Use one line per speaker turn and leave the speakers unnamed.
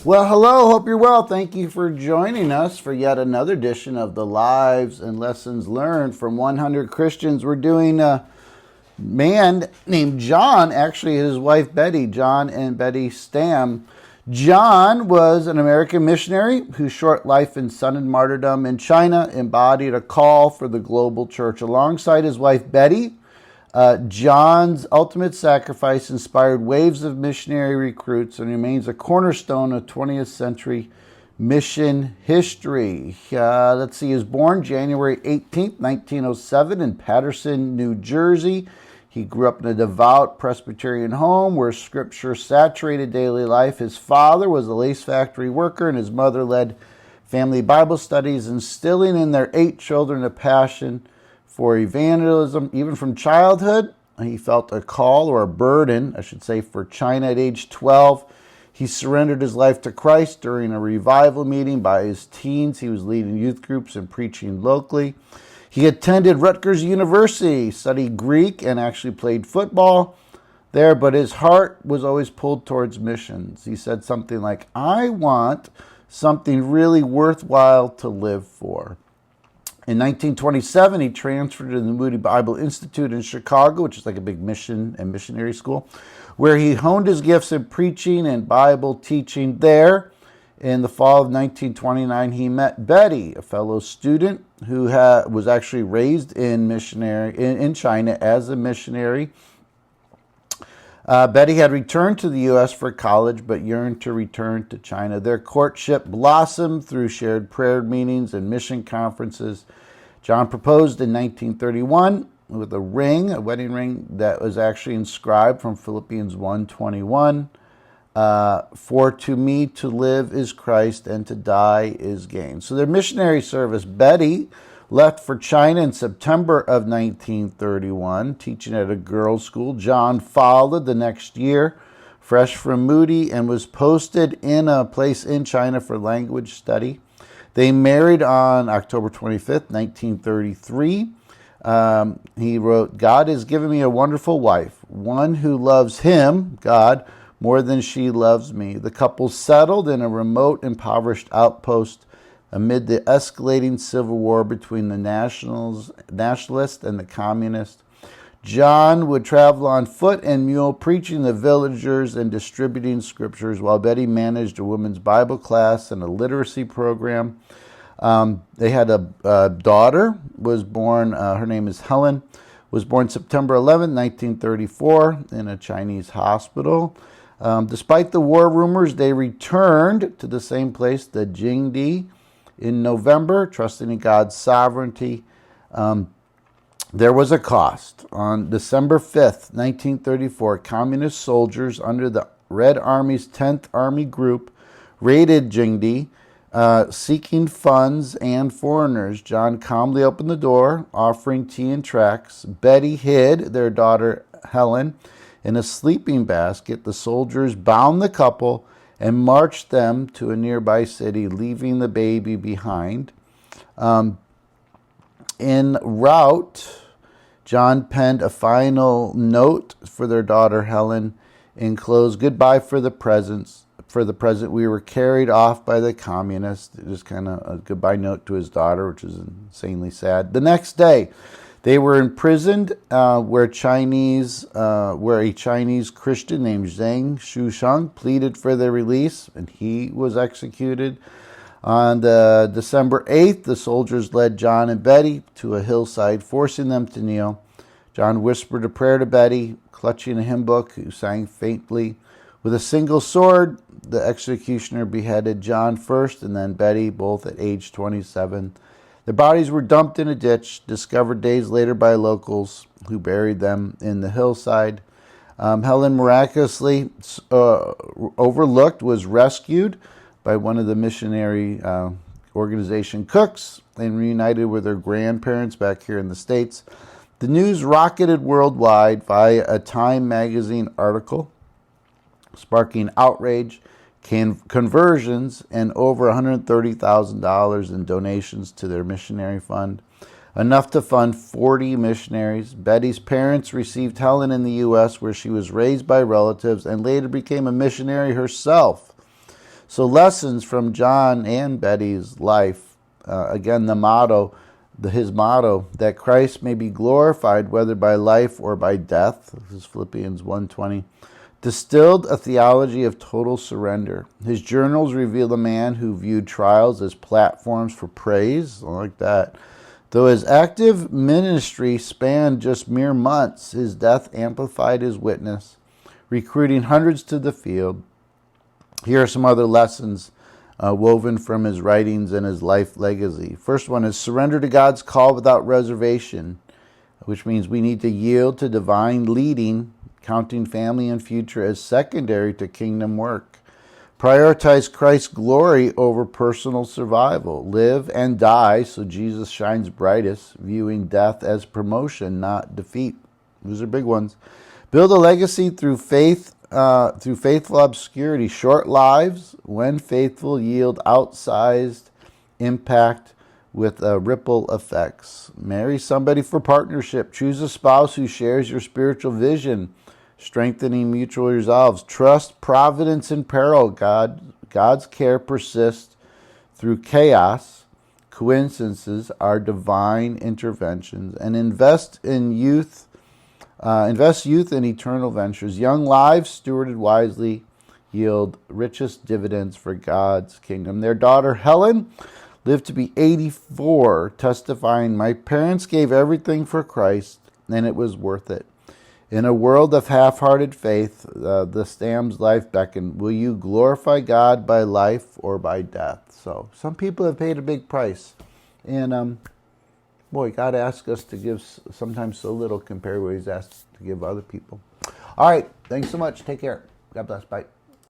Well, hello. Hope you're well. Thank you for joining us for yet another edition of the Lives and Lessons Learned from 100 Christians. We're doing a man named John, actually his wife Betty, John and Betty Stam. John was an American missionary whose short life and sudden martyrdom in China embodied a call for the global church. Alongside his wife Betty, John's ultimate sacrifice inspired waves of missionary recruits and remains a cornerstone of 20th century mission history. Let's see, he was born January 18th, 1907 in Paterson, New Jersey. He grew up in a devout Presbyterian home where scripture saturated daily life. His father was a lace factory worker and his mother led family Bible studies, instilling in their 8 children a passion for evangelism. Even from childhood, he felt a call or a burden, I should say, for China. At age 12, he surrendered his life to Christ during a revival meeting. By his teens, he was leading youth groups and preaching locally. He attended Rutgers University, studied Greek, and actually played football there, but his heart was always pulled towards missions. He said something like, "I want something really worthwhile to live for." In 1927, he transferred to the Moody Bible Institute in Chicago, which is like a big mission and missionary school, where he honed his gifts in preaching and Bible teaching there. In the fall of 1929, he met Betty, a fellow student who was actually raised in China as a missionary. Betty had returned to the U.S. for college, but yearned to return to China. Their courtship blossomed through shared prayer meetings and mission conferences. John proposed in 1931 with a wedding ring that was actually inscribed from Philippians 1:21. For to me to live is Christ and to die is gain. So their missionary service. Betty left for China in September of 1931, teaching at a girls' school. John followed the next year, fresh from Moody, and was posted in a place in China for language study. They married on October 25th, 1933. He wrote, "God has given me a wonderful wife, one who loves him, God, more than she loves me." The couple settled in a remote, impoverished outpost amid the escalating civil war between the nationalists and the communists. John would travel on foot and mule, preaching to villagers and distributing scriptures, while Betty managed a women's Bible class and a literacy program. They had a daughter, was born, her name is Helen, was born September 11, 1934, in a Chinese hospital. Despite the war rumors, they returned to the same place, the Jingdi, in November, trusting in God's sovereignty. There was a cost. On December 5th, 1934, communist soldiers under the Red Army's 10th Army Group raided Jingdi, seeking funds and foreigners. John calmly opened the door, offering tea and tracts. Betty hid their daughter, Helen, in a sleeping basket. The soldiers bound the couple and marched them to a nearby city, leaving the baby behind. En route, John penned a final note for their daughter Helen, enclosed, "Goodbye for the present. We were carried off by the communists." Just kind of a goodbye note to his daughter, which is insanely sad. The next day, they were imprisoned where a Chinese Christian named Zhang Shusheng pleaded for their release, and he was executed. On December 8th, the soldiers led John and Betty to a hillside, forcing them to kneel. John whispered a prayer to Betty, clutching a hymn book, who sang faintly. With a single sword, the executioner beheaded John first and then Betty, both at age 27. Their bodies were dumped in a ditch, discovered days later by locals who buried them in the hillside. Helen, miraculously overlooked, was rescued by one of the missionary organization cooks and reunited with her grandparents back here in the States. The news rocketed worldwide via a Time magazine article, sparking outrage, conversions, and over $130,000 in donations to their missionary fund, enough to fund 40 missionaries. Betty's parents received Helen in the U.S., where she was raised by relatives and later became a missionary herself. So lessons from John and Betty's life. Again, his motto, that Christ may be glorified whether by life or by death. This is Philippians 1:20. Distilled a theology of total surrender. His journals reveal a man who viewed trials as platforms for praise. I like that. Though his active ministry spanned just mere months, his death amplified his witness, recruiting hundreds to the field. Here are some other lessons woven from his writings and his life legacy. First one is surrender to God's call without reservation, which means we need to yield to divine leading, counting family and future as secondary to kingdom work. Prioritize Christ's glory over personal survival. Live and die so Jesus shines brightest, viewing death as promotion, not defeat. Those are big ones. Build a legacy through faith, through faithful obscurity. Short lives, when faithful, yield outsized impact with ripple effects. Marry somebody for partnership. Choose a spouse who shares your spiritual vision, strengthening mutual resolves. Trust providence in peril. God's care persists through chaos. Coincidences are divine interventions. And invest youth in eternal ventures. Young lives stewarded wisely yield richest dividends for God's kingdom. Their daughter Helen lived to be 84, testifying, "My parents gave everything for Christ, and it was worth it." In a world of half-hearted faith, the Stam's life beckoned. Will you glorify God by life or by death? So some people have paid a big price. And boy, God asks us to give sometimes so little compared to what he's asked to give other people. All right. Thanks so much. Take care. God bless. Bye.